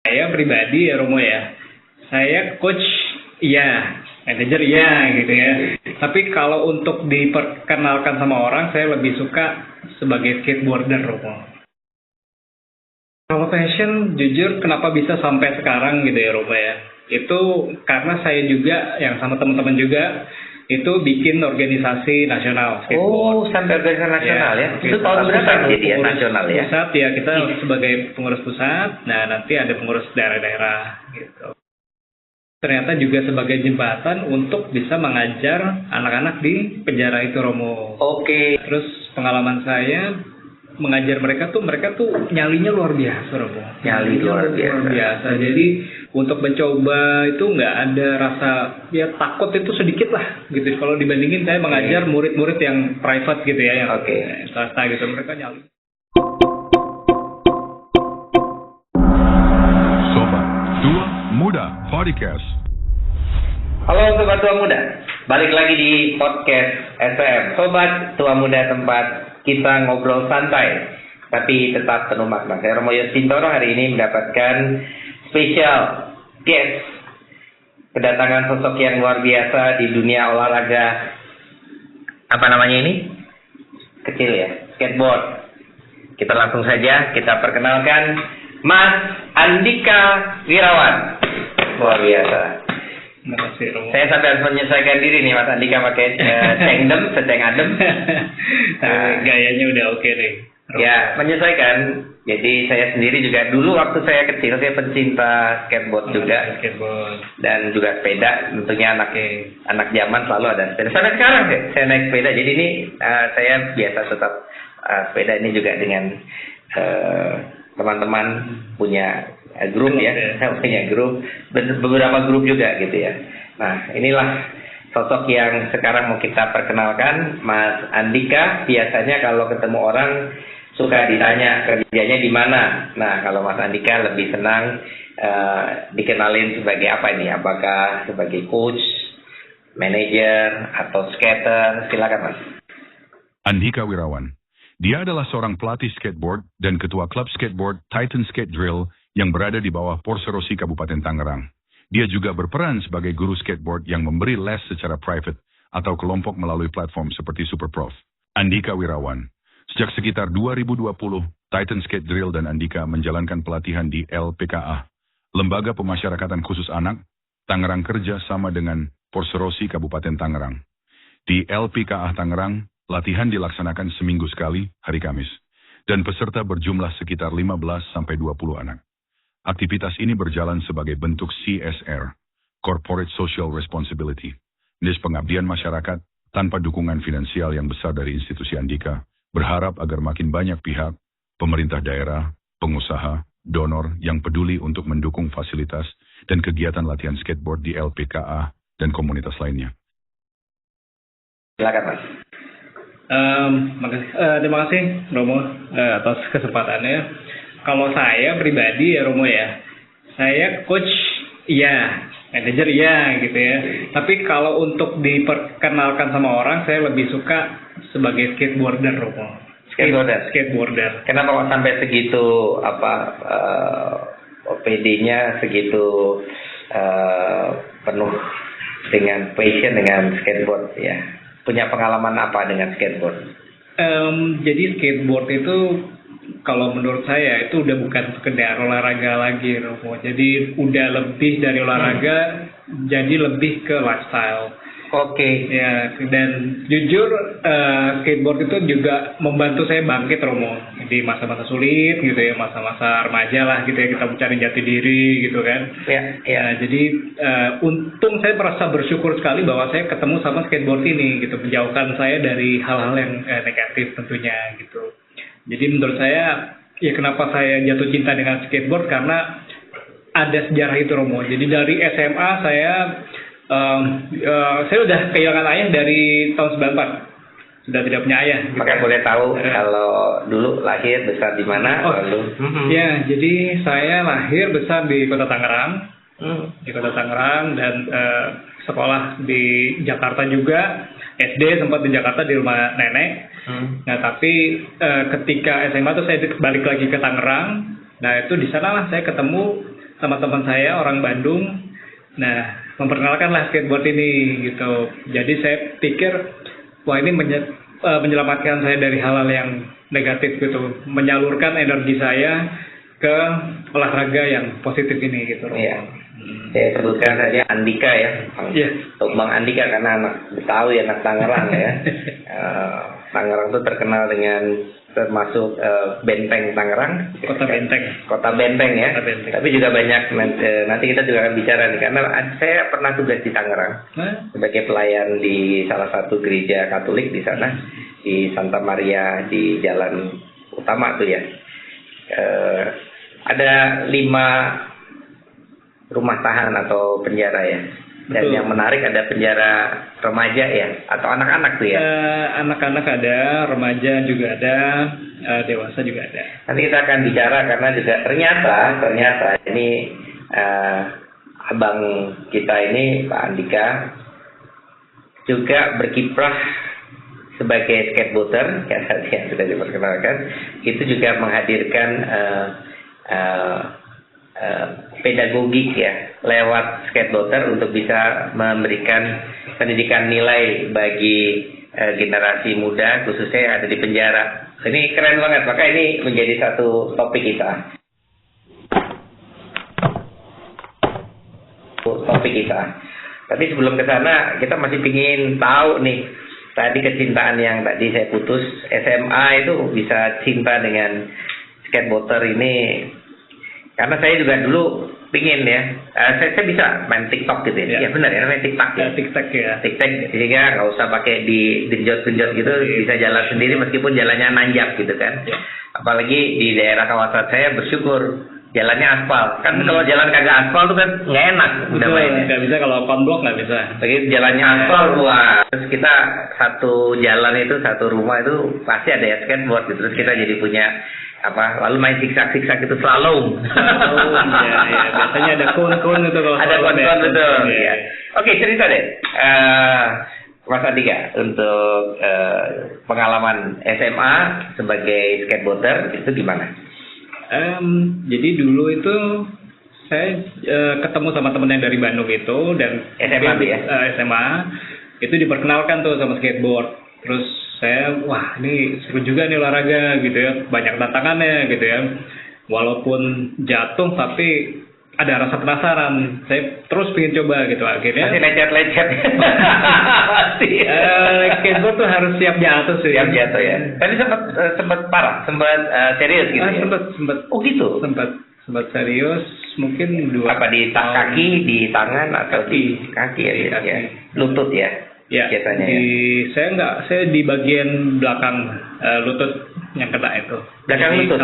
Saya pribadi ya Romo ya, saya coach iya, manajer iya gitu ya. Tapi kalau untuk diperkenalkan sama orang, saya lebih suka sebagai skateboarder Romo. Kalau fashion, jujur kenapa bisa sampai sekarang gitu ya Romo ya, itu karena saya juga yang sama teman-teman juga itu bikin organisasi nasional skateboard. Sampai organisasi nasional ya? Itu tahun berapa jadi ya nasional ya? Pusat ya, kita sebagai pengurus pusat, nah nanti ada pengurus daerah-daerah gitu. Ternyata juga sebagai jembatan untuk bisa mengajar anak-anak di penjara itu Romo. Oke. Terus pengalaman saya mengajar mereka tuh nyalinya luar biasa Romo. Nyali luar biasa. Jadi untuk mencoba itu nggak ada rasa ya takut itu sedikit lah gitu. Kalau dibandingin saya mengajar murid-murid yang private gitu ya, yang swasta gitu, mereka nyali. Sobat Tua Muda Podcast. Halo Sobat Tua Muda, balik lagi di podcast SM. Sobat Tua Muda, tempat kita ngobrol santai tapi tetap penuh makna. Saya Romo Yosintoro hari ini mendapatkan spesial guest, kedatangan sosok yang luar biasa di dunia olahraga. Apa namanya ini? Kecil ya, skateboard. Kita langsung saja kita perkenalkan Mas Andika Wirawan. Luar biasa. Terima kasih Romo. Saya sampai harus menyesuaikan diri nih Mas Andika pakai seceng adem. Gayanya udah oke deh. Romo. Ya, menyesuaikan. Jadi saya sendiri juga dulu waktu saya kecil saya pencinta skateboard juga. Skateboard. Dan juga sepeda. Tentunya anak zaman selalu ada sepeda. Sampai sekarang saya naik sepeda. Jadi ini saya biasa tetap sepeda ini juga dengan teman-teman punya grup ya. Punya grup. Beberapa grup juga gitu ya. Nah, inilah sosok yang sekarang mau kita perkenalkan, Mas Andika. Biasanya kalau ketemu orang suka ditanya kerjanya di mana. Nah, kalau Mas Andika lebih senang dikenalin sebagai apa ini? Apakah sebagai coach, manajer, atau skater? Silakan Mas. Andika Wirawan. Dia adalah seorang pelatih skateboard dan ketua klub skateboard Titan Skate Drill yang berada di bawah Porserosi Kabupaten Tangerang. Dia juga berperan sebagai guru skateboard yang memberi les secara private atau kelompok melalui platform seperti Superprof. Andika Wirawan. Sejak sekitar 2020, Titan Skate Drill dan Andika menjalankan pelatihan di LPKA, Lembaga Pemasyarakatan Khusus Anak, Tangerang kerja sama dengan Porserosi Kabupaten Tangerang. Di LPKA Tangerang, latihan dilaksanakan seminggu sekali, hari Kamis, dan peserta berjumlah sekitar 15-20 anak. Aktivitas ini berjalan sebagai bentuk CSR, Corporate Social Responsibility, jenis pengabdian masyarakat tanpa dukungan finansial yang besar dari institusi Andika, berharap agar makin banyak pihak, pemerintah daerah, pengusaha, donor yang peduli untuk mendukung fasilitas dan kegiatan latihan skateboard di LPKA dan komunitas lainnya. Silakan Mas. Terima kasih Romo atas kesempatannya. Kalau saya pribadi ya Romo ya, saya coach iya, manajer iya gitu ya. Tapi kalau untuk diperkenalkan sama orang, saya lebih suka sebagai skateboarder Romo. Skateboarder. Kenapa kok sampai segitu OPD-nya segitu penuh dengan passion dengan skateboard ya? Punya pengalaman apa dengan skateboard? Jadi skateboard itu kalau menurut saya itu udah bukan sekedar olahraga lagi Romo. Jadi udah lebih dari olahraga, jadi lebih ke lifestyle. Oke. Ya, dan jujur skateboard itu juga membantu saya bangkit Romo di masa-masa sulit gitu ya, masa-masa remaja lah gitu ya, kita mencari jati diri gitu kan. Ya. Jadi untung saya merasa bersyukur sekali bahwa saya ketemu sama skateboard ini gitu, menjauhkan saya dari hal-hal yang negatif tentunya gitu. Jadi menurut saya ya kenapa saya jatuh cinta dengan skateboard karena ada sejarah itu Romo. Jadi dari SMA saya udah kehilangan ayah dari tahun 94. Sudah tidak punya ayah. Maka boleh tahu kalau dulu lahir besar di mana? Ya, jadi saya lahir besar di Kota Tangerang. Di Kota Tangerang dan sekolah di Jakarta juga. SD sempat di Jakarta di rumah nenek. Nah, tapi ketika SMA tuh saya balik lagi ke Tangerang. Nah, itu di sanalah saya ketemu sama teman saya orang Bandung. Nah, memperkenalkanlah skateboard ini gitu. Jadi saya pikir wah ini menyelamatkan saya dari hal-hal yang negatif gitu, menyalurkan energi saya ke olahraga yang positif ini gitu. Iya. Saya sebutkan saja Andika ya, Bang Andika karena anak Betawi, anak Tangerang ya. Tangerang itu terkenal dengan termasuk Benteng Tangerang, Kota Benteng ya. Kota Benteng. Tapi juga banyak nanti kita juga akan bicara nih karena saya pernah tugas di Tangerang sebagai pelayan di salah satu gereja Katolik di sana di Santa Maria di Jalan Utama tuh ya. Ada 5 rumah tahanan atau penjara ya. Dan betul. Yang menarik ada penjara remaja ya atau anak-anak tuh ya. Anak-anak ada, remaja juga ada, dewasa juga ada. Nanti kita akan bicara karena juga ternyata ini abang kita ini Pak Andika juga berkiprah sebagai skateboarder yang tadi yang sudah diperkenalkan. Itu juga menghadirkan pedagogik ya lewat skateboarder untuk bisa memberikan pendidikan nilai bagi generasi muda khususnya yang ada di penjara. Ini keren banget, maka ini menjadi satu topik kita. Tapi sebelum ke sana kita masih ingin tahu nih tadi kecintaan yang tadi saya putus SMA itu bisa cinta dengan skateboarder ini. Karena saya juga dulu pingin ya, saya bisa main TikTok gitu ya. Iya benar ya, main TikTok ya. TikTok, sehingga nggak usah pakai di genjot-genjot gitu, bisa jalan sendiri meskipun jalannya nanjak gitu kan. Apalagi di daerah kawasan saya bersyukur jalannya aspal. Kan kalau jalan kagak aspal tuh kan nggak enak. Udah mainnya. Nggak bisa kalau konblok nggak bisa. Begitu jalannya aspal, wah. Terus kita satu jalan itu, satu rumah itu pasti ada ya skateboard gitu. Terus kita jadi punya lalu main siksak itu slalom. Iya. Biasanya ada kon-kon itu kalau ada kon-kon betul. Iya. Oke, cerita deh. Mas Andika untuk pengalaman SMA sebagai skateboarder itu gimana? Jadi dulu itu saya ketemu sama temen yang dari Bandung itu dan SMA itu diperkenalkan tuh sama skateboard. Terus saya wah ini seru juga nih olahraga gitu ya, banyak tantangannya gitu ya, walaupun jatuh tapi ada rasa penasaran, saya terus pengen coba gitu. Akhirnya masih lecet skateboard tuh harus siap jatuh sih. Siap jatuh ya. Tapi sempat parah, sempat serius gitu ya. Sempat. Oh gitu. Sempat serius, mungkin 2 apa di kaki, di tangan atau kaki ya. Lutut ya. Ya, saya di bagian belakang lutut yang kena itu. Belakang lutut,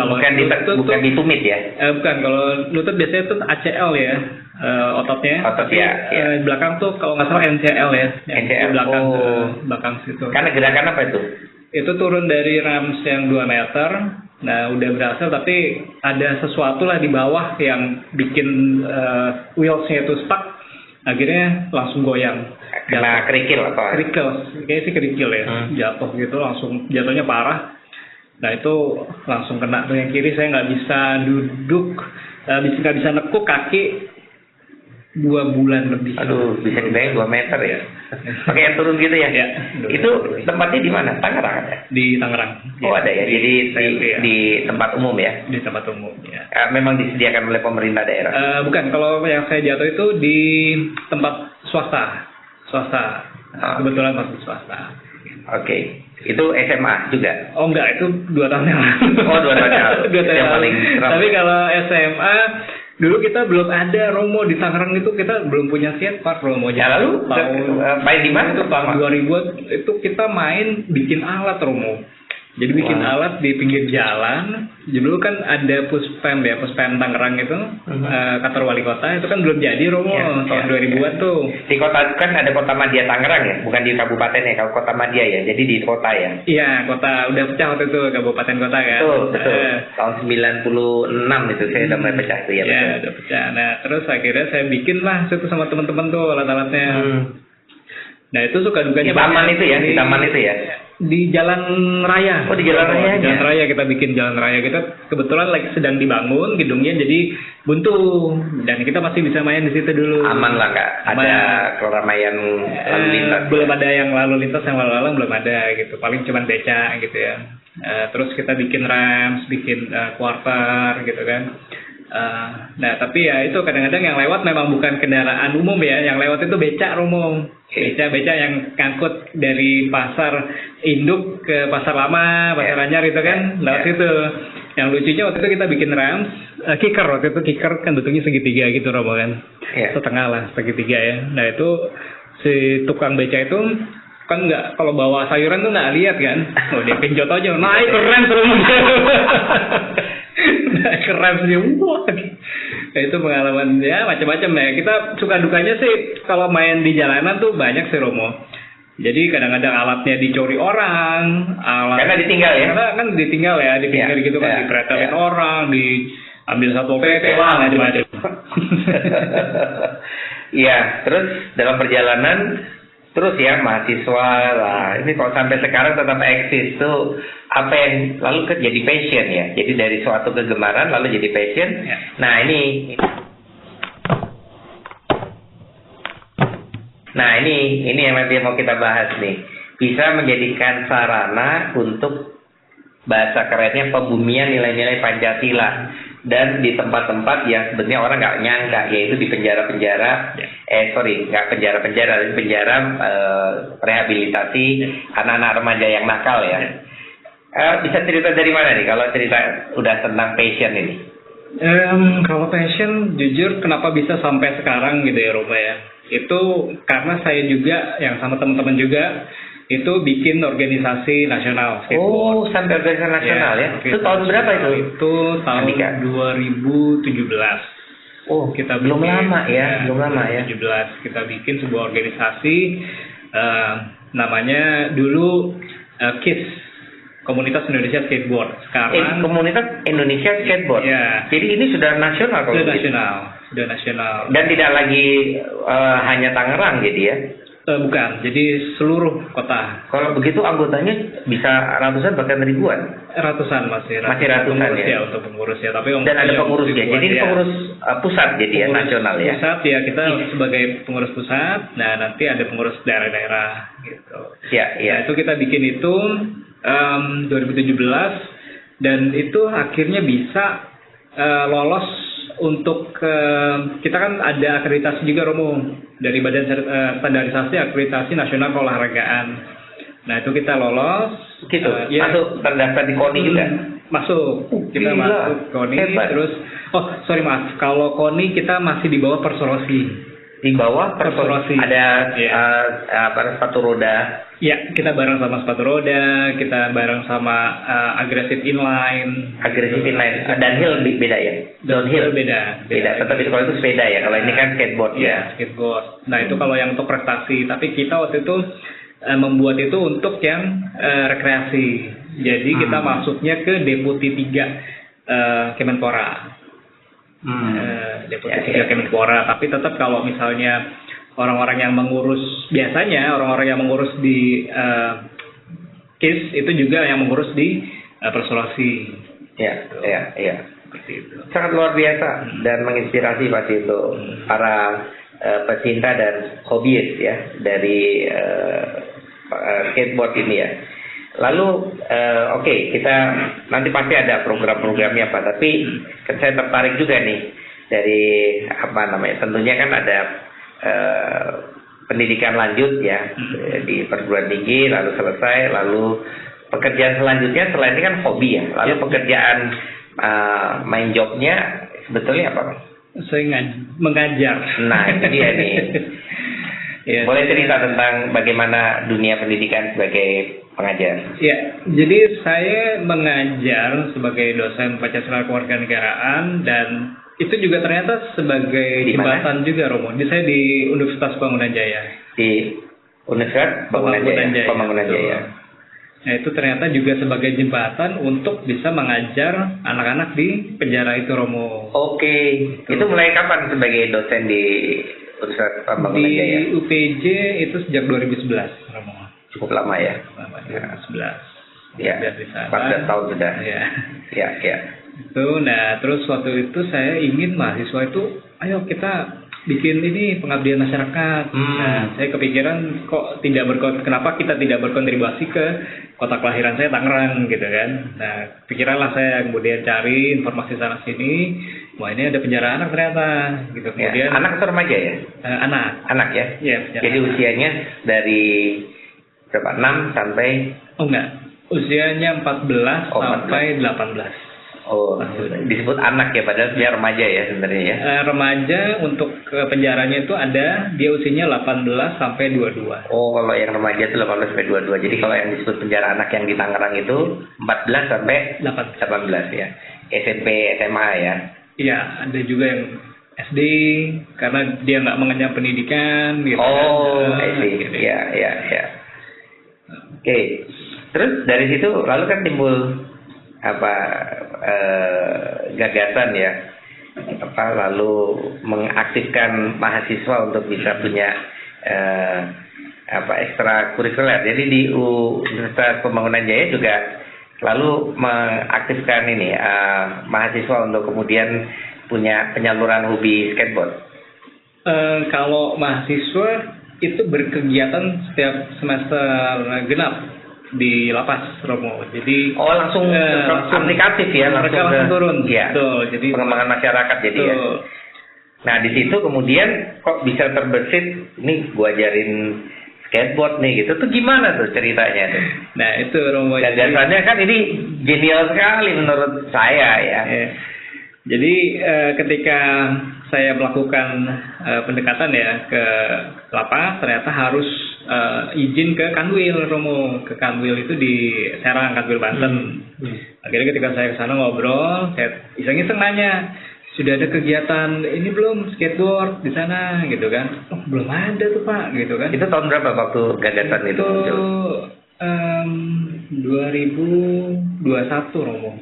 bukan di tumit ya? Bukan, kalau lutut biasanya itu ACL ya, ototnya. Otot ya. Belakang tuh kalau nggak salah NCL ya. NCL. Belakang situ. Karena gerakan apa itu? Itu turun dari ramps yang 2 meter. Nah, udah berhasil tapi ada sesuatu lah di bawah yang bikin wheelsnya itu stuck. Akhirnya langsung goyang. Kena kerikil apa? Kayaknya sih kerikil ya. Jatuh gitu, langsung jatuhnya parah. Nah itu langsung kena tuh yang kiri, saya nggak bisa duduk, nggak bisa nekuk kaki 2 bulan lebih. Aduh, bisa dibayang 2 meter ya. Pakai yang turun gitu ya? Ya. Itu tempatnya di mana? Tangerang ada? Di Tangerang. Oh ada ya. Jadi di tempat umum ya? Di tempat umum ya. Memang disediakan oleh pemerintah daerah? Bukan, kalau yang saya jatuh itu di tempat swasta. Kebetulan masuk swasta. Oke. Itu SMA juga? Oh enggak, itu 2 tahun yang lalu. Oh 2 tahun yang lalu. Yang paling tapi kalau SMA dulu kita belum ada Romo di Tangerang, itu kita belum punya skatepark Romo. Ya lalu main di mana tuh tahun 2000 itu kita main bikin alat Romo. Jadi bikin alat di pinggir jalan. Dulu kan ada Puspem Tangerang itu, kantor wali kota itu kan belum jadi Romo tahun 2000-an tuh. Di kota kan ada Kota Madya Tangerang ya, bukan di kabupaten ya, kalau Kota Madya ya. Jadi di kota ya. Iya, kota udah pecah waktu itu, kabupaten kota kan. Betul. Tahun 96 itu saya udah mulai pecah tuh ya. Iya, udah pecah. Nah, terus akhirnya saya bikin lah situ sama teman-teman tuh alat-alatnya. Nah itu suka dukanya Di taman banyak. itu ya, di taman itu ya. Di jalan raya. Oh, di jalan rayanya. Di jalan raya kita bikin jalan raya. Kita kebetulan lagi sedang dibangun gedungnya, jadi buntu dan kita masih bisa main di situ dulu. Aman lah, nggak ada keramaian lalu lintas. Belum ada yang lalu lintas, yang lalu belum ada gitu. Paling cuma beca gitu ya. Terus kita bikin ramps, bikin quarter gitu kan. Nah tapi ya itu kadang-kadang yang lewat memang bukan kendaraan umum ya, yang lewat itu becak umum, beca yang ngangkut dari pasar induk ke pasar lama, pasar anyar itu kan, lewat situ. Yang lucunya waktu itu kita bikin ramps, kicker waktu itu, kicker kan bentuknya segitiga gitu Romo kan, setengah lah segitiga ya. Nah itu si tukang beca itu kan nggak, kalau bawa sayuran tuh nggak lihat kan, dia pinjot aja, naik keren terus. Keren sih, wah. Nah, itu pengalaman ya macam-macam ya. Kita suka dukanya sih kalau main di jalanan tuh banyak sih Romo. Jadi kadang-kadang alatnya dicuri orang, Karena ditinggal ya. Karena kan ditinggal ya, ditinggal gitu kan, dipretelin orang, diambil Satpol PP lah macam-macam. Iya, terus dalam perjalanan terus ya mahasiswa lah. Ini kalau sampai sekarang tetap eksis tuh apa yang lalu jadi passion ya. Jadi dari suatu kegemaran lalu jadi passion. Ya. Nah ini yang nanti mau kita bahas nih. Bisa menjadikan sarana untuk bahasa kerennya pembumian nilai-nilai Pancasila. Dan di tempat-tempat yang sebenarnya orang nggak nyangka, yaitu di penjara-penjara, nggak penjara-penjara, tapi penjara rehabilitasi anak-anak remaja yang nakal ya. Bisa cerita dari mana nih kalau cerita udah tentang passion ini? Kalau passion, jujur kenapa bisa sampai sekarang gitu ya Roma ya, itu karena saya juga yang sama teman-teman juga itu bikin organisasi nasional skateboard. Oh, sampai organisasi nasional ya? Itu tahun berapa itu? Itu tahun 2017. Oh, kita belum bikin, lama ya, belum lama ya. 2017 kita bikin sebuah organisasi, namanya dulu KIS, Komunitas Indonesia Skateboard. Sekarang Komunitas Indonesia Skateboard. Ya. Jadi ini sudah nasional kalau sudah begitu? sudah nasional. Dan tidak lagi hanya Tangerang jadi ya? Bukan, jadi seluruh kota. Kalau begitu anggotanya bisa ratusan bahkan ribuan? Ratusan masih ratusan ya? Untuk pengurus ya. Tapi dan ada pengurus ya? Jadi ini pengurus pusat jadi pengurus nasional ya? Pusat ya, kita sebagai pengurus pusat, nah nanti ada pengurus daerah-daerah gitu. Ya. Nah, itu kita bikin itu 2017 dan itu akhirnya bisa lolos untuk kita kan ada akreditasi juga Romo dari Badan Standarisasi Akreditasi Nasional Keolahragaan. Nah itu kita lolos. Gitu. Masuk terdaftar di KONI juga. Masuk. Kita masuk KONI. Hebat. Terus maaf. Kalau KONI kita masih di bawah Perserosi. Di bawah Perserosi. Ada sepatu roda. Ya, kita bareng sama sepatu roda, kita bareng sama agresif inline. Agresif inline. Downhill beda ya? Downhill beda. Tetap itu kalau itu sepeda ya. Kalau ini kan skateboard ya. Skateboard. Nah itu kalau yang untuk prestasi. Tapi kita waktu itu membuat itu untuk yang rekreasi. Jadi kita masuknya ke Deputi 3 Kemenpora. Deputi 3 Kemenpora. Tapi tetap kalau misalnya orang-orang yang mengurus, biasanya orang-orang yang mengurus di KIS itu juga yang mengurus di Perserosi. Ya. Seperti itu. Sangat luar biasa dan menginspirasi pasti untuk para pecinta dan hobiis ya dari skateboard ini ya. Lalu kita nanti pasti ada program-programnya apa, tapi saya tertarik juga nih dari tentunya kan ada pendidikan lanjut ya di perguruan tinggi, lalu selesai, lalu pekerjaan selanjutnya selain ini kan hobi ya, lalu pekerjaan main jobnya sebetulnya apa? Saya mengajar. Nah itu dia nih. Boleh cerita tentang bagaimana dunia pendidikan sebagai pengajar? Ya, jadi saya mengajar sebagai dosen Pancasila Kewarganegaraan dan itu juga ternyata sebagai jembatan juga Romo. Saya di Universitas Pembangunan Jaya. Di Universitas Pembangunan Jaya. Nah itu ternyata juga sebagai jembatan untuk bisa mengajar anak-anak di penjara itu Romo. Oke. Itu mulai kapan sebagai dosen di Universitas Pembangunan Di Jaya? UPJ itu sejak 2011, Romo. Cukup lama ya? Lama, 2011. Ya, Dan di sana, 14 tahun sudah. Ya. Ya. Itu, nah terus waktu itu saya ingin mahasiswa itu, ayo kita bikin ini pengabdian masyarakat. Nah, saya kepikiran kenapa kita tidak berkontribusi ke kota kelahiran saya Tangerang gitu kan. Nah, pikiranlah saya kemudian cari informasi sana sini. Wah, ini ada penjara anak ternyata gitu. Kemudian anak atau remaja ya? Anak ya? Iya, jadi anak. usianya dari berapa? 6 sampai enggak. Usianya 14 sampai 18. Oh, disebut anak ya, padahal dia remaja ya sebenarnya ya. Remaja untuk penjaranya itu ada, dia usianya 18 sampai 22. Oh, kalau yang remaja itu 18 sampai 22. Jadi kalau yang disebut penjara anak yang di Tangerang itu 14 sampai 18 ya. SMP, SMA ya. Iya, ada juga yang SD karena dia nggak mengenyam pendidikan gitu. Oh, kan. SD. Gitu. Ya. Oke. Terus dari situ lalu kan timbul gagasan ya, lalu mengaktifkan mahasiswa untuk bisa punya ekstrakurikuler. Jadi di Universitas Pembangunan Jaya juga lalu mengaktifkan ini mahasiswa untuk kemudian punya penyaluran hobi skateboard. Kalau mahasiswa itu berkegiatan setiap semester genap di lapas, Romo. Jadi langsung aplikatif ya, mereka langsung turun. Ya. Betul, jadi pengembangan masyarakat jadi ya. Nah, di situ kemudian kok bisa terbersit, nih gua ajarin skateboard nih gitu. Tuh gimana tuh ceritanya tuh? Nah, itu Romo. Gagasannya kan ini genial sekali menurut saya ya. Jadi ketika saya melakukan pendekatan ya ke lapas, ternyata harus izin ke Kanwil, Romo. Ke Kanwil itu di Serang, Kanwil Banten. Akhirnya ketika saya ke sana ngobrol, saya iseng-iseng nanya, sudah ada kegiatan ini belum skateboard di sana gitu kan? Oh, belum ada tuh Pak, gitu kan? Itu tahun berapa waktu gagasan itu muncul? 2021, Romo.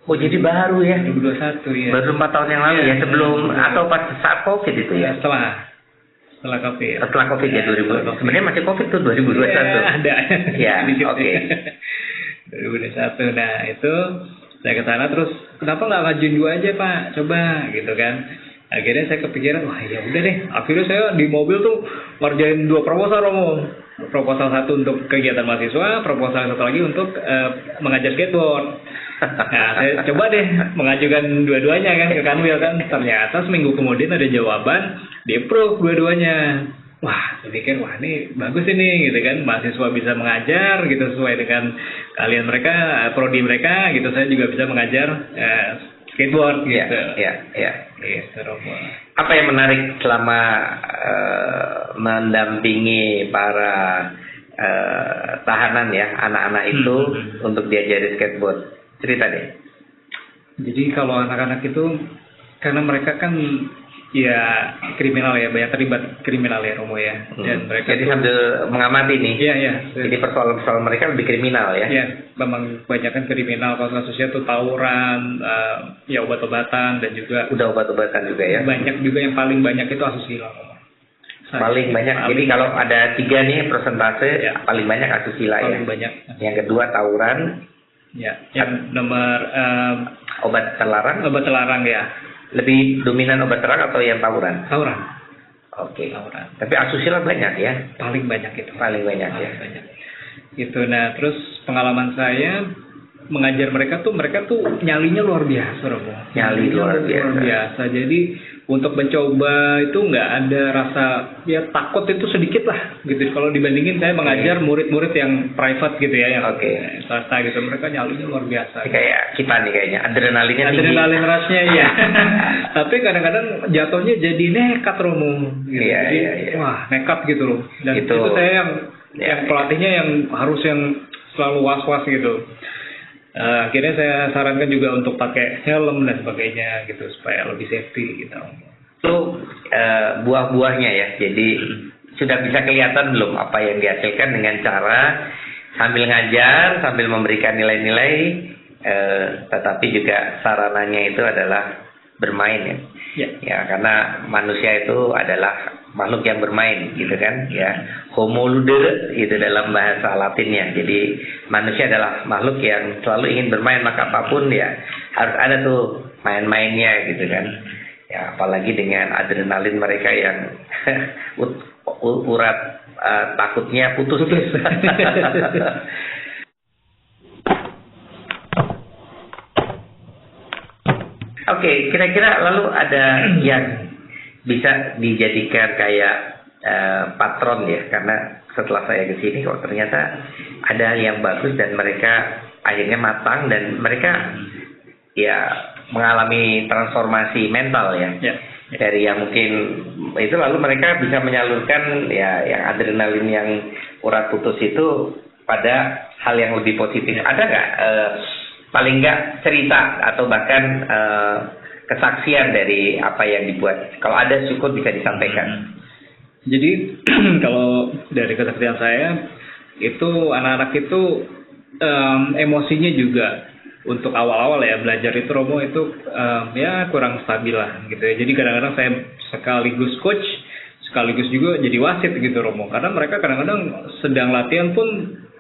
Oh, jadi baru ya? 2021 ya. Baru 4 tahun yang lalu ya, sebelum atau pas saat COVID itu ya? Setelah COVID. Setelah COVID ya 2000. Sebenarnya masih COVID tuh 2021. Ya, ada. Ya, oke. 2021. Nah, itu saya ke sana terus kenapa nggak ngajuin 2 aja Pak? Coba gitu kan. Akhirnya saya kepikiran, wah ya udah deh. Akhirnya saya di mobil tuh ngerjain 2 proposal, Romo. Proposal 1 untuk kegiatan mahasiswa, proposal 1 lagi untuk mengajar skateboard. Nah, saya coba deh mengajukan dua-duanya kan ke Kanwil kan. Ternyata seminggu kemudian ada jawaban, di-approve dua-duanya. Wah, saya pikir wah ini bagus ini gitu kan. Mahasiswa bisa mengajar gitu sesuai dengan keahlian mereka, prodi mereka gitu. Saya juga bisa mengajar skateboard gitu. Iya. Gitu, Romo. Apa yang menarik selama mendampingi para tahanan ya, anak-anak itu untuk diajari skateboard? Cerita deh. Jadi kalau anak-anak itu karena mereka kan ya kriminal ya, banyak terlibat kriminal ya, Romo ya. Dan mereka jadi sambil mengamati nih. Iya. Jadi persoalan-persoalan mereka lebih kriminal ya. Iya, memang kebanyakan kriminal. Kalau kasusnya tuh tawuran, ya obat-obatan dan juga udah obat-obatan juga ya. Banyak juga yang paling banyak itu asusila, Romo. Paling banyak. Jadi kalau ada 3 nih persentase ya, paling banyak asusila ya. Paling banyak. Yang kedua tawuran. Ya, yang nomor obat terlarang. Obat terlarang ya. Lebih dominan obat terlarang atau yang tawuran? Tawuran. Oke. Tawuran. Tapi asusila banyak ya? Paling banyak itu. Paling banyak ya. Banyak. Gitu. Nah, terus pengalaman saya mengajar mereka tuh nyalinya luar biasa, Romo. Nyali luar biasa. Jadi untuk mencoba itu nggak ada rasa ya takut itu sedikit lah gitu. Kalau dibandingin saya mengajar murid-murid yang private gitu ya, yang swasta gitu, mereka nyalinya luar biasa. Kayak kita nih kayaknya adrenalinnya tinggi. Adrenalin rushnya ya. Tapi kadang-kadang jatuhnya jadi nekat, Romo. Gitu. Iya. Wah, nekat gitu loh. Dan itu saya yang pelatihnya yang harus yang selalu was-was gitu. Akhirnya saya sarankan juga untuk pakai helm dan sebagainya gitu supaya lebih safety gitu. Itu buah-buahnya ya. Jadi sudah bisa kelihatan belum apa yang dihasilkan dengan cara sambil ngajar, sambil memberikan nilai-nilai, tetapi juga sarananya itu adalah bermain ya. Ya, karena manusia itu adalah makhluk yang bermain gitu kan ya. Homo ludere itu dalam bahasa Latinnya. Jadi manusia adalah makhluk yang selalu ingin bermain, maka apapun ya harus ada tuh main-mainnya gitu kan. Ya, apalagi dengan adrenalin mereka yang urat takutnya putus. Oke, kira-kira lalu ada yang bisa dijadikan kayak patron ya, karena setelah saya kesini kok ternyata ada yang bagus dan mereka akhirnya matang dan mereka ya mengalami transformasi mental ya. Dari yang mungkin itu lalu mereka bisa menyalurkan ya yang adrenalin yang urat putus itu pada hal yang lebih positif. Ada nggak paling nggak cerita atau bahkan kesaksian dari apa yang dibuat? Kalau ada syukur bisa disampaikan. Jadi kalau dari kesaksian saya itu anak-anak itu emosinya juga untuk awal-awal ya belajar itu Romo itu ya kurang stabil lah gitu ya. Jadi kadang-kadang saya sekaligus coach sekaligus juga jadi wasit gitu Romo, karena mereka kadang-kadang sedang latihan pun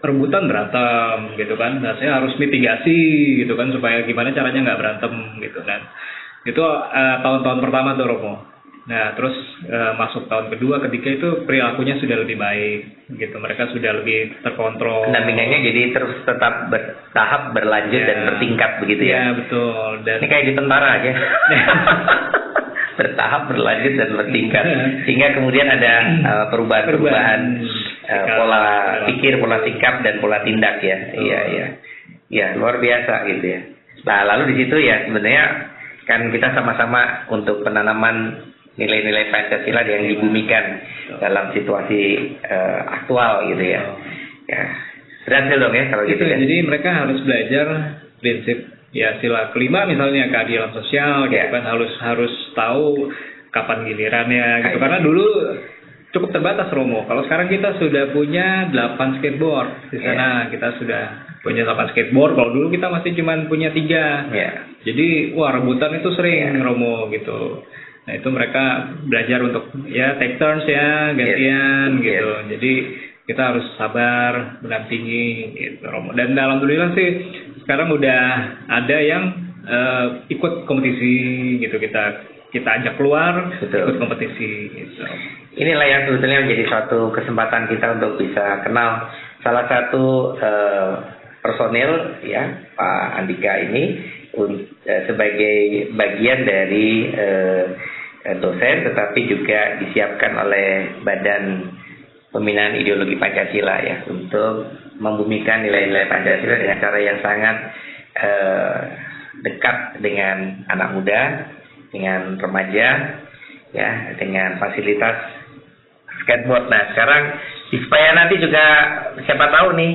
rebutan berantem gitu kan. Nah, saya harus mitigasi gitu kan supaya gimana caranya nggak berantem gitu kan. Itu tahun-tahun pertama tuh Romo. Nah terus masuk tahun kedua, ketiga itu perilakunya sudah lebih baik gitu. Mereka sudah lebih terkontrol. Pendampingannya jadi terus tetap bertahap, berlanjut dan bertingkat begitu ya. Ya betul. Dan ini kayak di tentara aja. Bertahap, berlanjut dan bertingkat. Sehingga kemudian ada perubahan-perubahan pola pikir, pola sikap dan pola tindak ya. Iya iya. Ya luar biasa gitu ya. Nah lalu di situ ya sebenarnya kan kita sama-sama untuk penanaman nilai-nilai Pancasila yang dibumikan dalam situasi aktual gitu ya. Ya, berhasil dong ya kalau gitu ya. Jadi mereka harus belajar prinsip ya sila kelima misalnya keadilan sosial gitu kan, harus tahu kapan gilirannya gitu. Karena dulu cukup terbatas Romo. Kalau sekarang kita sudah punya 8 skateboard di sana, kita sudah punya 8 skateboard. Kalau dulu kita masih cuma punya 3. Jadi wah rebutan itu sering Romo gitu. Nah itu mereka belajar untuk ya take turns ya, gantian gitu. Jadi kita harus sabar mendampingi gitu Romo. Dan alhamdulillah sih sekarang udah ada yang ikut kompetisi gitu, kita ajak keluar. Betul. Ikut kompetisi gitu. Inilah yang sebetulnya menjadi suatu kesempatan kita untuk bisa kenal salah satu personil ya Pak Andika ini sebagai bagian dari dosen, tetapi juga disiapkan oleh Badan Pembinaan Ideologi Pancasila ya untuk membumikan nilai-nilai Pancasila dengan cara yang sangat dekat dengan anak muda, dengan remaja, ya dengan fasilitas skateboard. Nah sekarang supaya nanti juga siapa tahu nih,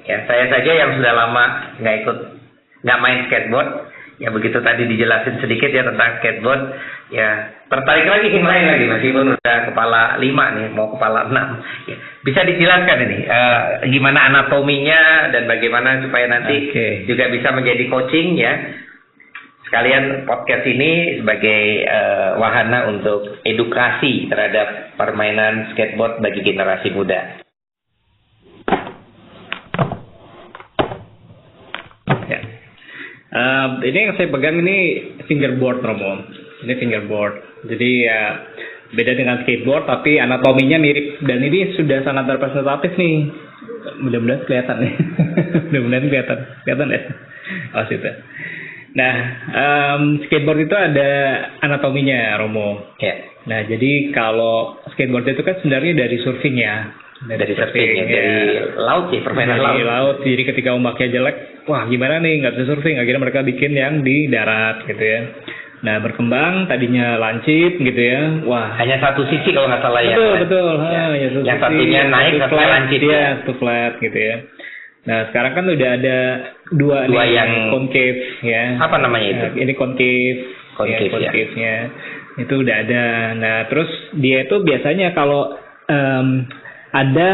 ya saya saja yang sudah lama nggak main skateboard. Ya begitu tadi dijelasin sedikit ya tentang skateboard, ya tertarik lagi yang lain lagi meskipun udah kepala 5 nih mau kepala 6. Ya, bisa dijelaskan ini gimana anatominya dan bagaimana supaya nanti juga bisa menjadi coaching ya. Sekalian podcast ini sebagai wahana untuk edukasi terhadap permainan skateboard bagi generasi muda. Ini yang saya pegang ini fingerboard Romo. Ini fingerboard. Jadi ya beda dengan skateboard tapi anatominya mirip dan ini sudah sangat representatif nih. Mudah-mudahan kelihatan nih. Mudah-mudahan kelihatan ya. Oh situ. Nah, skateboard itu ada anatominya Romo. Ya. Nah, jadi kalau skateboard itu kan sebenarnya dari surfing ya. Dari surfing ya, dari laut sih, permainan laut. Jadi ketika ombaknya jelek, wah gimana nih nggak bisa surfing, akhirnya mereka bikin yang di darat gitu ya. Nah berkembang tadinya lancip gitu ya, wah hanya satu sisi kalau nggak salah ya. Betul. Ya. Yang satunya naik, satunya lancip ya, satu flat gitu ya. Nah sekarang kan udah ada dua nih, yang concave ya. Apa namanya itu? Ini concave ya. Itu udah ada. Nah terus dia itu biasanya kalau ada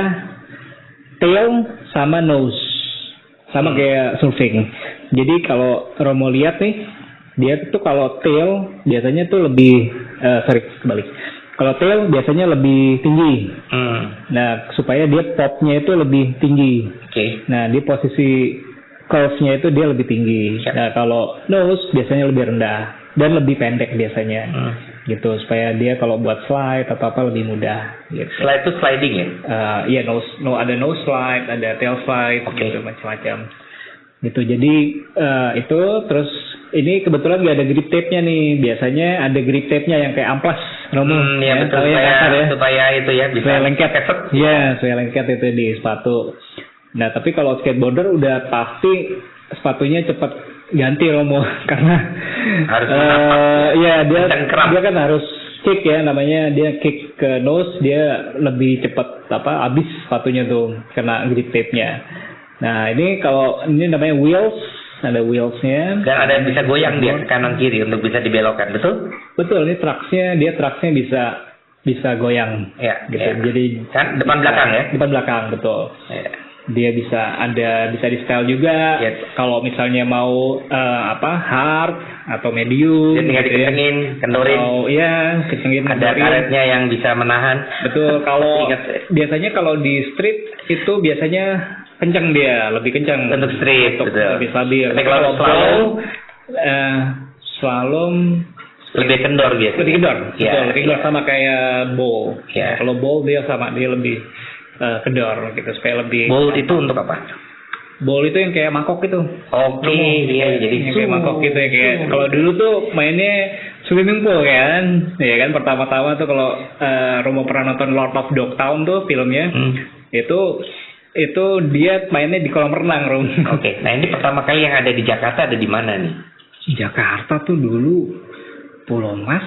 tail sama nose, sama kayak surfing. Jadi kalau Romo lihat nih, Dia tuh kalau tail biasanya tuh lebih kebalik. Kalau tail biasanya lebih tinggi. Nah, supaya dia popnya itu lebih tinggi. Nah, di posisi curve-nya itu dia lebih tinggi. Nah, kalau nose biasanya lebih rendah dan lebih pendek biasanya. Gitu, supaya dia kalau buat slide atau apa lebih mudah. Gitu. Slide itu sliding ya? Iya, ada nose slide, ada tail slide, gitu macam-macam. Gitu, jadi itu terus ini kebetulan nggak ada grip tape-nya nih. Biasanya ada grip tape-nya yang kayak amplas. Ya betul, supaya itu ya bisa lengket. Iya, supaya lengket itu di sepatu. Nah, tapi kalau skateboarder udah pasti sepatunya cepat ganti Romo karena harus dia kan harus kick ya, namanya dia kick ke nose, dia lebih cepat habis sepatunya tuh kena grip tape-nya. Nah, ini kalau ini namanya wheels, ada wheels-nya dan ada yang bisa goyang dia kanan kiri untuk bisa dibelokkan, betul? Ini tracksnya bisa goyang ya, gitu. Ya. Jadi kan depan belakang ya? Depan belakang, betul. Ya. Dia bisa di style juga. Yes. Kalau misalnya mau hard atau medium, dia tinggal dikencengin, kendorin. Kencengin. Ada karetnya yang bisa menahan. Betul. Kalau biasanya kalau di street itu biasanya kenceng dia, lebih kenceng. Untuk street, betul. Lebih stabil. Tapi kalau slalom lebih kendor biasanya. Lebih kendor. Ya, betul. Lebih kendor sama kayak bowl. Ya. Kalau bowl dia lebih kendor gitu supaya lebih. Bowl itu untuk apa? Bowl itu yang kayak mangkok itu. Iya, jadi kayak mangkok gitu ya, kayak kalau dulu tuh mainnya swimming pool kan. Ya kan pertama-tama tuh kalau Romo pernah nonton Lord of Dogtown tuh filmnya. Itu dia mainnya di kolam renang, Rom. Nah ini pertama kali yang ada di Jakarta ada di mana nih? Di Jakarta tuh dulu Pulau Mas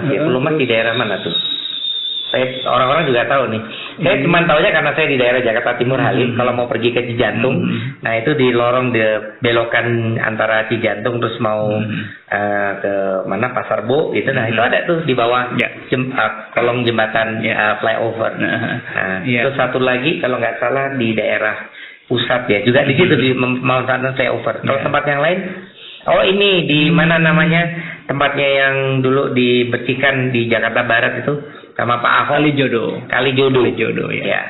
ya. Pulau Mas di daerah mana tuh? Orang-orang juga tahu nih. Saya cuma tahunya karena saya di daerah Jakarta Timur Halim. Kalau mau pergi ke Cijantung, nah itu di lorong belokan antara Cijantung terus mau ke mana Pasar Bo gitu. Nah itu ada tuh di bawah kolong jembatan flyover. Terus satu lagi kalau nggak salah di daerah pusat ya juga di situ di Mountain flyover. Kalau tempat yang lain, ini di mana namanya tempatnya yang dulu dibersihkan di Jakarta Barat itu sama Pak Ahok. Kalijodo ya.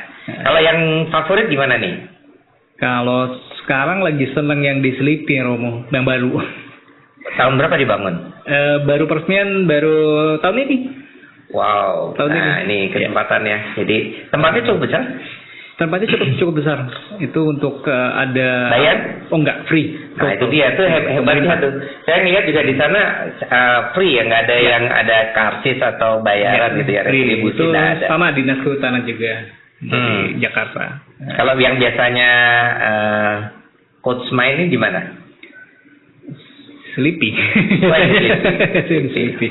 Kalau yang favorit gimana nih? Kalau sekarang lagi seneng yang di Sleepy Romo, yang baru. Tahun berapa dibangun? Baru peresmian baru tahun ini. Wow. Ini kesempatannya. Jadi tempatnya cukup besar. Tempatnya cukup besar. Itu untuk ada bayar? Oh enggak, free. Nah itu dia tuh hebatnya tuh. Saya ngeliat juga di sana free ya, nggak ada yang ada karcis atau bayaran gitu ya, retribusi itu ada. Sama dinas kehutanan juga di Jakarta. Kalau yang biasanya coach main ini di mana? Sleepy. Sleepy.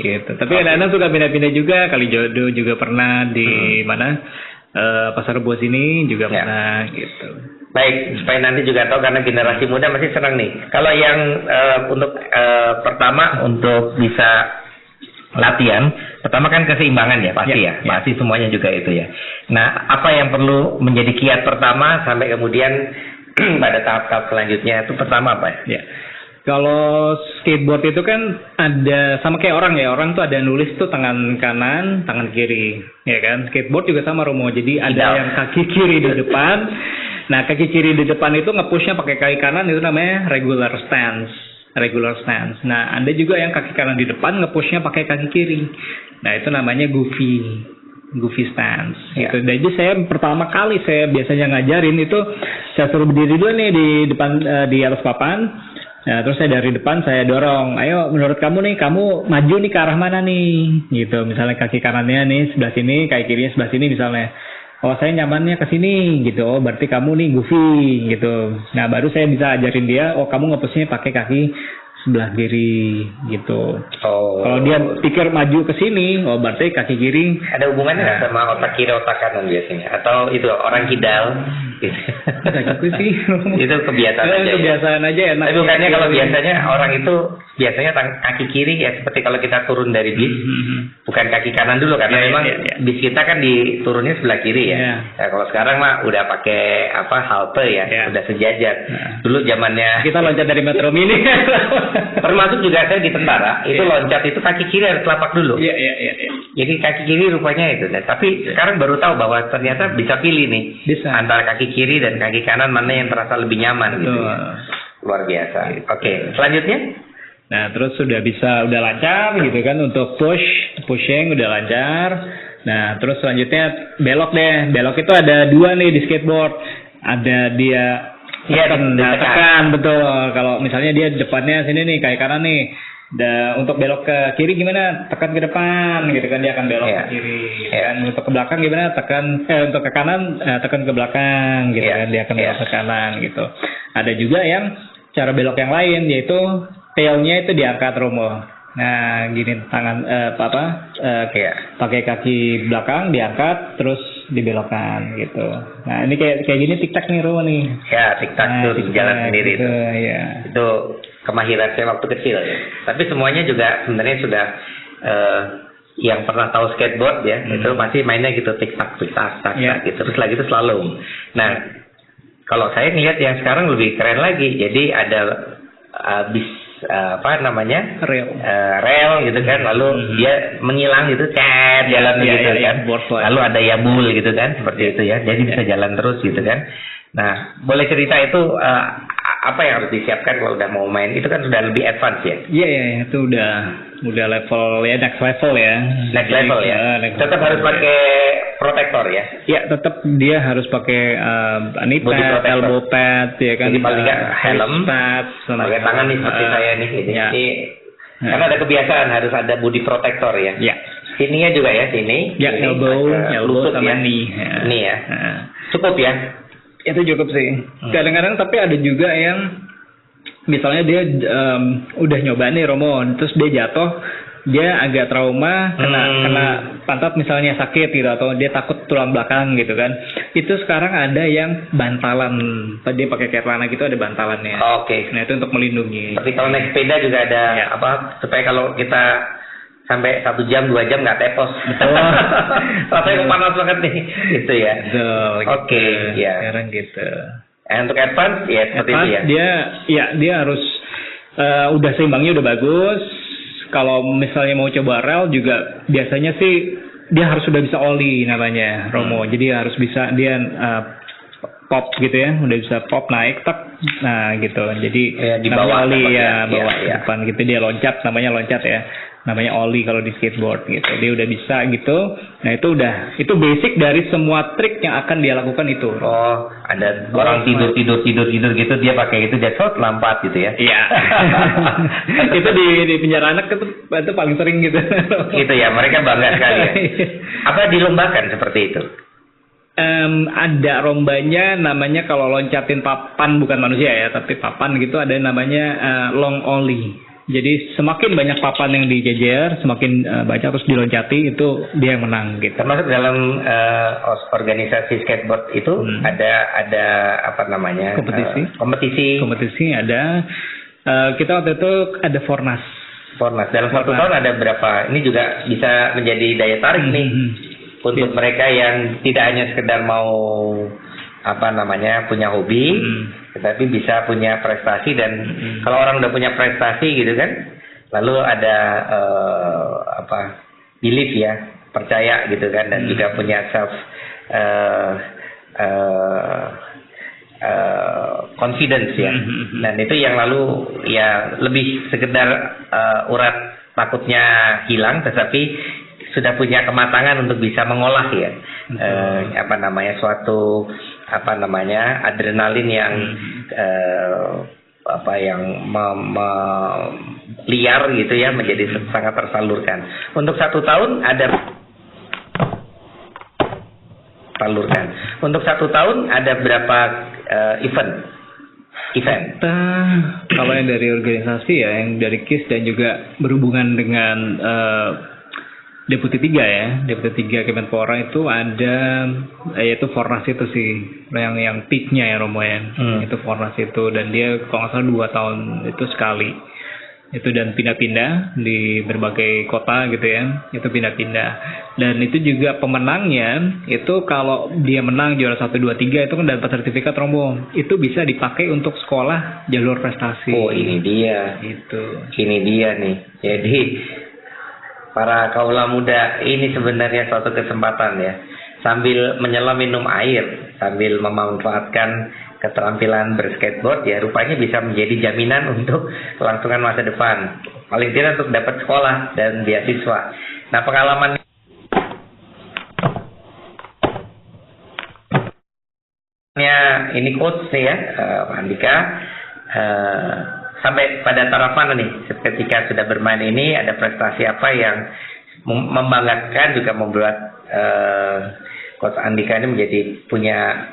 Gitu. Tapi anak-anak suka pindah-pindah juga. Kalijodo juga pernah di mana? Pasar Rebo sini juga pernah gitu. Baik, supaya nanti juga tahu karena generasi muda masih senang nih. Kalau yang untuk pertama untuk bisa latihan, pertama kan keseimbangan ya pasti ya. Pasti semuanya juga itu ya. Nah, apa yang perlu menjadi kiat pertama sampai kemudian pada tahap-tahap selanjutnya itu pertama apa ya? Kalau skateboard itu kan ada sama kayak orang tuh ada nulis tuh tangan kanan, tangan kiri, ya kan? Skateboard juga sama Romo, jadi ada yang kaki kiri di depan. Nah kaki kiri di depan itu nge-pushnya pakai kaki kanan itu namanya regular stance. Nah ada juga yang kaki kanan di depan nge-pushnya pakai kaki kiri. Nah itu namanya goofy stance. Gitu. Jadi saya pertama kali saya biasanya ngajarin itu saya suruh berdiri dulu nih di depan di atas papan. Nah, terus saya dari depan saya dorong, ayo menurut kamu nih, kamu maju nih ke arah mana nih, gitu. Misalnya kaki kanannya nih sebelah sini, kaki kirinya sebelah sini misalnya. Oh saya nyamannya ke sini, gitu. Oh berarti kamu nih goofy, gitu. Nah baru saya bisa ajarin dia, oh kamu ngepusnya pakai kaki sebelah kiri, gitu. Kalau dia pikir maju ke sini, oh berarti kaki kiri. Ada hubungannya nggak sama otak kiri otak kanan biasanya? Atau itu orang kidal? Enggak gitu sih. Itu kebiasaan aja. Kebiasaan aja enak. Tapi bukannya kalau biasanya orang itu biasanya kaki kiri ya seperti kalau kita turun dari bis, bukan kaki kanan dulu karena memang bis kita kan diturunnya sebelah kiri ya. Nah, kalau sekarang mah udah pakai halte ya, udah sejajar. Dulu zamannya kita loncat dari Metro Mini. Termasuk juga saya di tentara, itu loncat itu kaki kiri harus telapak dulu. Iya. Jadi kaki kiri rupanya itu. Nah, tapi sekarang baru tahu bahwa ternyata bisa pilih nih Bisa. antara kaki kiri dan kaki kanan mana yang terasa lebih nyaman gitu. Betul. Ya. Luar biasa. Oke, selanjutnya? Nah, terus udah lancar gitu kan untuk pushing udah lancar. Nah, terus selanjutnya belok deh. Belok itu ada 2 nih di skateboard. Ada dia tekan betul. Kalau misalnya dia depannya sini nih kayak kanan nih. Untuk belok ke kiri gimana? Tekan ke depan gitu kan, dia akan belok ke kiri. Dan untuk ke belakang gimana? Untuk ke kanan tekan ke belakang gitu kan, dia akan belok ke kanan gitu. Ada juga yang cara belok yang lain yaitu tailnya itu diangkat Romo. Nah, gini tangan pakai kaki belakang diangkat terus dibelokkan gitu. Nah, ini kayak gini tiktak nih Romo nih. Ya, tiktak tuh jalan sendiri gitu, itu. Ya. Itu kemahiran saya waktu kecil ya. Tapi semuanya juga sebenarnya sudah yang pernah tahu skateboard ya, itu masih mainnya gitu tiktak gitu. Terus lagi itu slalom. Nah, kalau saya ngeliat yang sekarang lebih keren lagi. Jadi ada rel gitu kan, lalu dia menyilang gitu, jalan gitu kan. Lalu ada yabul gitu kan, seperti itu ya. Jadi bisa jalan terus gitu kan. Nah, boleh cerita itu apa yang harus disiapkan kalau udah mau main? Itu kan sudah lebih advance ya? Iya, itu udah level ya, next level ya. Next level ya. Tetap harus pakai protektor ya? Iya, tetap dia harus pakai pad, elbow pad ya kan. Jadi paling nggak helm, pakai tangan nih seperti saya nih. Jadi karena ada kebiasaan harus ada body protector ya. Iya. Sininya juga ya, sini. Ya, elbow sama ya. Ini ya. Cukup ya? Itu cukup sih. Kadang-kadang tapi ada juga yang misalnya dia udah nyoba nih Romo, terus dia jatuh, dia agak trauma, kena pantat misalnya sakit gitu, atau dia takut tulang belakang gitu kan. Itu sekarang ada yang bantalan, dia pakai celana gitu, ada bantalannya. Oke. Nah, itu untuk melindungi. Tapi kalau naik sepeda juga ada supaya kalau kita sampai 1 jam 2 jam nggak tepos. Rasanya panas banget nih, gitu ya. Oke, ya. Sekarang gitu. Untuk advance ya seperti itu ya. Dia harus udah seimbangnya udah bagus. Kalau misalnya mau coba rel juga biasanya sih dia harus sudah bisa ollie namanya Romo. Jadi harus bisa dia pop gitu ya, udah bisa pop naik nah gitu. Jadi di bawah ollie bawah depan gitu, dia loncat ya. Namanya ollie kalau di skateboard gitu. Dia udah bisa gitu. Nah, itu basic dari semua trik yang akan dia lakukan itu. Oh, ada orang tidur gitu, dia pakai itu jatuh lompat gitu ya. Iya. Itu di penjara anak itu paling sering gitu. Gitu ya, mereka bangga sekali ya. Apa dilombakan seperti itu? Ada lombanya namanya kalau loncatin papan, bukan manusia ya, tapi papan gitu, ada namanya long ollie. Jadi semakin banyak papan yang dijejer, semakin banyak terus diloncati, itu dia yang menang gitu. Termasuk dalam organisasi skateboard itu ada apa namanya? Kompetisi ada. Kita waktu itu ada Fornas. Dalam 1 tahun ada berapa? Ini juga bisa menjadi daya tarik nih untuk mereka yang tidak hanya sekedar mau punya hobi, tetapi bisa punya prestasi. Dan kalau orang udah punya prestasi gitu kan, lalu ada belief ya, percaya gitu kan, dan juga punya self confidence ya. Dan itu yang lalu ya lebih sekedar urat takutnya hilang, tetapi sudah punya kematangan untuk bisa mengolah ya suatu adrenalin yang liar gitu ya, menjadi sangat tersalurkan. Untuk 1 tahun ada Untuk 1 tahun ada berapa event? Kalau yang dari organisasi ya, yang dari KIS dan juga berhubungan dengan Deputi 3 Kemenpora itu ada, yaitu Fornas itu sih yang peaknya ya Romo ya. Itu Fornas itu, dan dia kalau nggak salah 2 tahun itu sekali itu, dan pindah-pindah di berbagai kota gitu ya, itu pindah-pindah. Dan itu juga pemenangnya itu kalau dia menang juara 1, 2, 3 itu kan dapat sertifikat Romo. Itu bisa dipakai untuk sekolah jalur prestasi. Oh, ini dia. Ini dia nih. Jadi para kaula muda ini sebenarnya suatu kesempatan ya. Sambil menyelam minum air, sambil memanfaatkan keterampilan berskateboard ya, rupanya bisa menjadi jaminan untuk kelangsungan masa depan. Paling tidak untuk dapat sekolah dan beasiswa. Nah, pengalaman ini coach nih ya, Pak Andika, sampai pada taraf mana nih ketika sudah bermain ini, ada prestasi apa yang membanggakan juga membuat coach Andika ini menjadi punya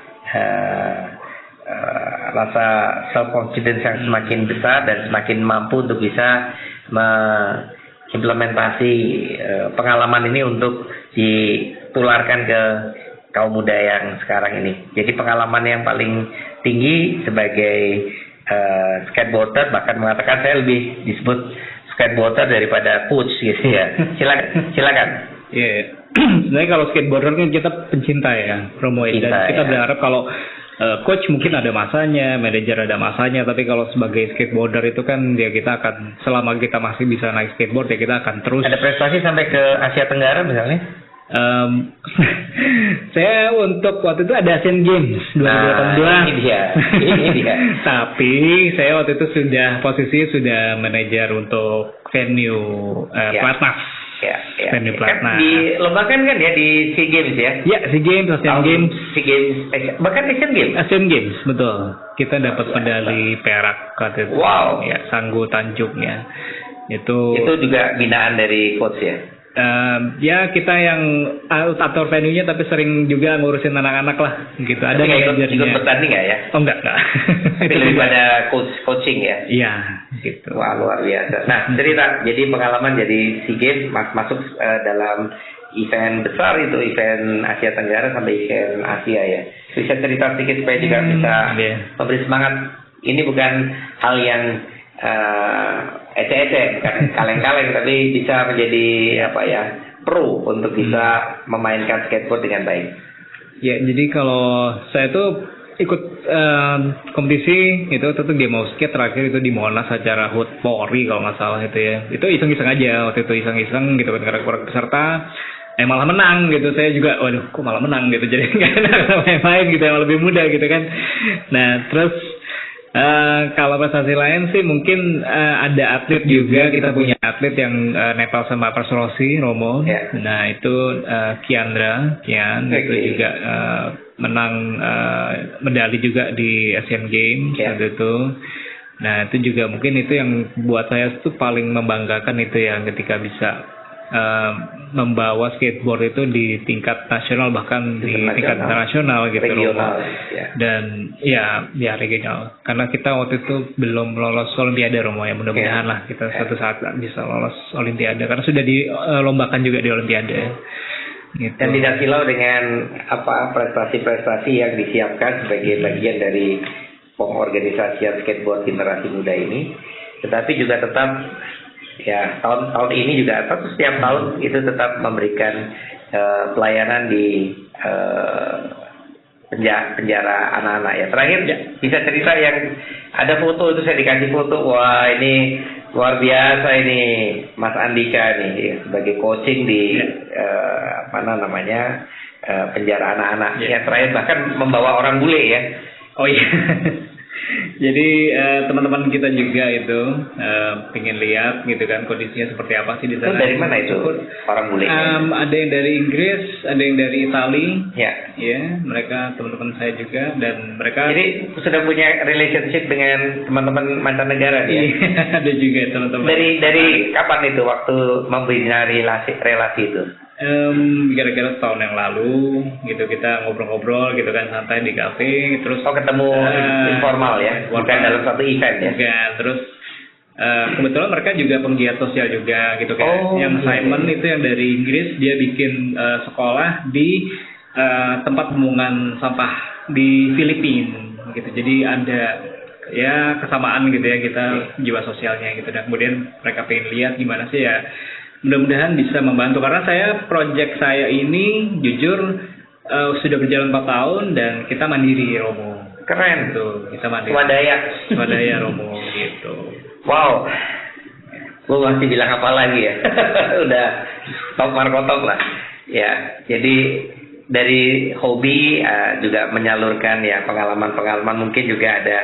rasa self confidence yang semakin besar dan semakin mampu untuk bisa mengimplementasi pengalaman ini untuk ditularkan ke kaum muda yang sekarang ini. Jadi pengalaman yang paling tinggi sebagai skateboarder, bahkan mengatakan saya lebih disebut skateboarder daripada coach gitu ya. Silakan. Iya. Sebenarnya kalau skateboarder kan kita pencinta ya, Romo. Dan kita berharap kalau coach mungkin ada masanya, manajer ada masanya, tapi kalau sebagai skateboarder itu kan ya kita akan, selama kita masih bisa naik skateboard ya kita akan terus. Ada prestasi sampai ke Asia Tenggara misalnya? Saya untuk waktu itu ada Asian Games 2018. Ini dia. Tapi saya waktu itu posisinya sudah manajer untuk venue Platnas. Venue Platnas. Dilombakan kan ya di SEA Games ya? Ya, SEA Games, Asian Games. SEA Games, bahkan Asian Games? Asian Games, betul. Kita dapat medali perak waktu itu. Wow. Ya, Sanggu Tanjungnya. Itu juga binaan dari coach ya? Ya kita yang atur venue-nya tapi sering juga ngurusin anak-anak lah gitu. Ada ikut bertanding nggak ya? Oh enggak. Itu lebih pada coaching ya? Iya gitu. Wah, luar biasa. Nah, cerita jadi pengalaman jadi SEA Games masuk dalam event besar itu, event Asia Tenggara sampai event Asia ya. Bisa cerita sedikit supaya juga bisa memberi semangat. Ini bukan hal yang ece-ece, bukan kaleng-kaleng, tapi bisa menjadi pro untuk bisa memainkan skateboard dengan baik. Ya, jadi kalau saya tuh ikut kompetisi itu Game of Skate terakhir itu di Monas, acara HUT Polri kalau nggak salah itu ya. Itu iseng-iseng aja waktu itu, iseng-iseng gitu kan, karena kurang peserta. Malah menang gitu. Saya juga waduh kok malah menang gitu, jadi nggak enak sama yang lain gitu, yang lebih muda gitu kan. Nah terus kalau prestasi lain sih mungkin ada atlet juga, kita punya atlet yang Nepal sama Pers Rossi, Romo. Yeah. Nah itu Kian itu juga menang medali juga di Asian Games waktu itu. Nah itu juga mungkin itu yang buat saya tuh paling membanggakan itu ya, ketika bisa membawa skateboard itu di tingkat nasional, bahkan di tingkat internasional gitu, regional, dan ya regional, karena kita waktu itu belum lolos Olimpiade, Romo, ya mudah-mudahan lah kita suatu saat bisa lolos Olimpiade karena sudah dilombakan juga di Olimpiade gitu. Dan tidak silau dengan prestasi-prestasi yang disiapkan sebagai bagian dari pengorganisasian skateboard generasi muda ini, tetapi juga tetap ya tahun ini juga atau setiap tahun itu tetap memberikan pelayanan di penjara anak-anak ya. Terakhir bisa cerita yang ada foto itu, saya dikasih foto, wah ini luar biasa ini Mas Andika nih sebagai coaching di penjara anak-anak. Yang terakhir bahkan membawa orang bule ya. Oh iya. Jadi teman-teman kita juga itu pengen lihat gitu kan kondisinya seperti apa sih di sana. Itu dari mana itu orang bule? Ada yang dari Inggris, ada yang dari Itali. Ya, mereka teman-teman saya juga, dan mereka. Jadi sudah punya relationship dengan teman-teman mancanegara ya? Ada juga teman-teman. Dari kapan itu waktu membina relasi itu? Kira-kira setahun yang lalu gitu, kita ngobrol-ngobrol gitu kan, santai di kafe, terus ketemu informal ya, bukan dalam satu event ya? Bukan, terus kebetulan mereka juga penggiat sosial juga gitu kan. Yang Simon itu yang dari Inggris, dia bikin sekolah di tempat pembuangan sampah di Filipina gitu, jadi ada ya kesamaan gitu ya, kita jiwa sosialnya gitu, dan kemudian mereka pengen lihat gimana sih ya mudah-mudahan bisa membantu, karena project saya ini jujur sudah berjalan 4 tahun dan kita mandiri, Romo. Keren tuh, kita mandiri. Swadaya Romo gitu. Wow. Gue masih bilang apa lagi ya? Udah top markotop lah. Ya, jadi dari hobi juga menyalurkan ya pengalaman-pengalaman, mungkin juga ada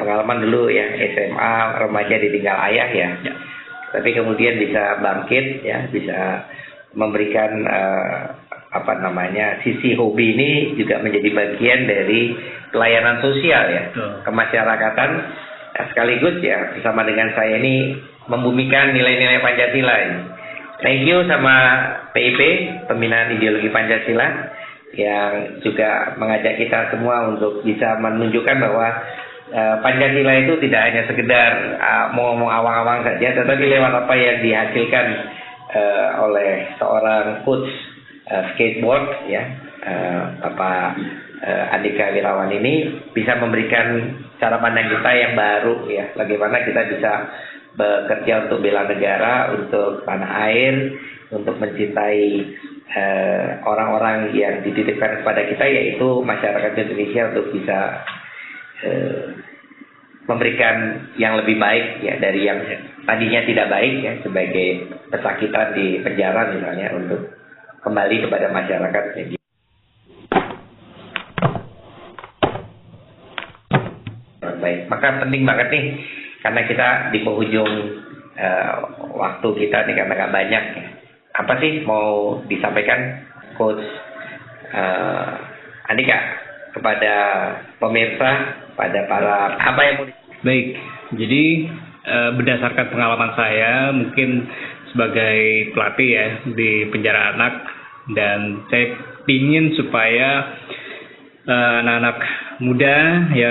pengalaman dulu ya SMA remaja ditinggal ayah ya. Tapi kemudian bisa bangkit ya, bisa memberikan sisi hobi ini juga menjadi bagian dari pelayanan sosial ya, kemasyarakatan, sekaligus ya bersama dengan saya ini membumikan nilai-nilai Pancasila ini. Thank you sama PIP, Pembinaan Ideologi Pancasila, yang juga mengajak kita semua untuk bisa menunjukkan bahwa Pancasila itu tidak hanya sekedar mau ngomong awang-awang saja, tetapi lewat apa yang dihasilkan oleh seorang coach skateboard ya, Bapak Andika Wirawan ini bisa memberikan cara pandang kita yang baru ya, bagaimana kita bisa bekerja untuk bela negara, untuk tanah air, untuk mencintai orang-orang yang dititipkan kepada kita, yaitu masyarakat Indonesia, untuk bisa memberikan yang lebih baik ya dari yang tadinya tidak baik ya, sebagai pesakitan di penjara misalnya, untuk kembali kepada masyarakat. Baik, maka penting banget nih, karena kita di penghujung waktu kita nih, karena nggak banyak ya. Apa sih mau disampaikan Coach Andika kepada pemirsa, pada para apa yang mau Baik, jadi berdasarkan pengalaman saya mungkin sebagai pelatih ya di penjara anak, dan saya ingin supaya anak-anak muda ya,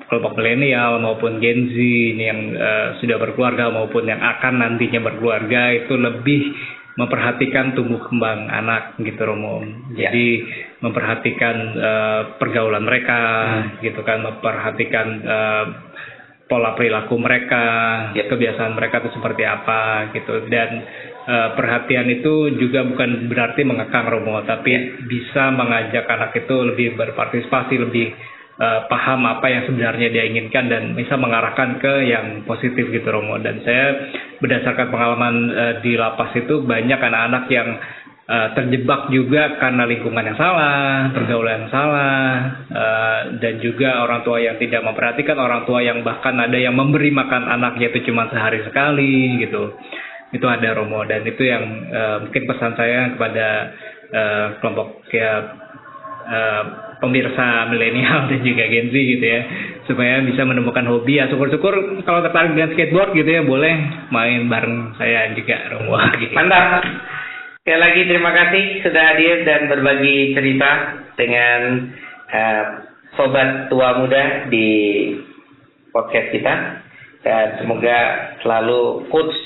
kelompok milenial maupun Gen Z ini yang sudah berkeluarga maupun yang akan nantinya berkeluarga itu lebih memperhatikan tumbuh kembang anak gitu, Romo. Jadi memperhatikan pergaulan mereka gitu kan, memperhatikan pola perilaku mereka, kebiasaan mereka itu seperti apa gitu. Dan perhatian itu juga bukan berarti mengekang, Romo, tapi bisa mengajak anak itu lebih berpartisipasi, lebih paham apa yang sebenarnya dia inginkan, dan bisa mengarahkan ke yang positif gitu, Romo. Dan saya berdasarkan pengalaman di lapas itu, banyak anak-anak yang terjebak juga karena lingkungan yang salah, pergaulan yang salah, dan juga orang tua yang tidak memperhatikan, orang tua yang bahkan ada yang memberi makan anaknya itu cuma sehari sekali gitu. Itu ada, Romo, dan itu yang mungkin pesan saya kepada kelompok ya pemirsa milenial dan juga Gen Z gitu ya, supaya bisa menemukan hobi ya. Syukur-syukur kalau tertarik dengan skateboard gitu ya, boleh main bareng saya juga, Romo. Gitu. Mantap. Sekali lagi terima kasih sudah hadir dan berbagi cerita dengan sobat tua muda di podcast kita, dan semoga selalu Coach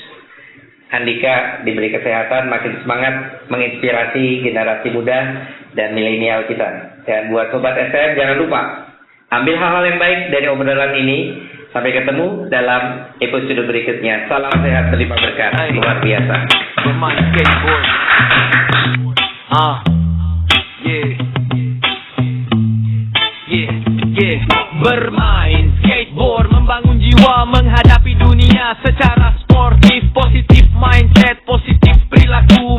Andika diberi kesehatan, makin semangat menginspirasi generasi muda dan milenial kita. Dan buat sobat SM, jangan lupa ambil hal-hal yang baik dari obrolan ini. Sampai ketemu dalam episode berikutnya. Salam sehat, terima berkah, luar biasa. Bermain skateboard. Bermain skateboard, membangun jiwa, menghadapi dunia secara sportif, positif mindset, positif perilaku.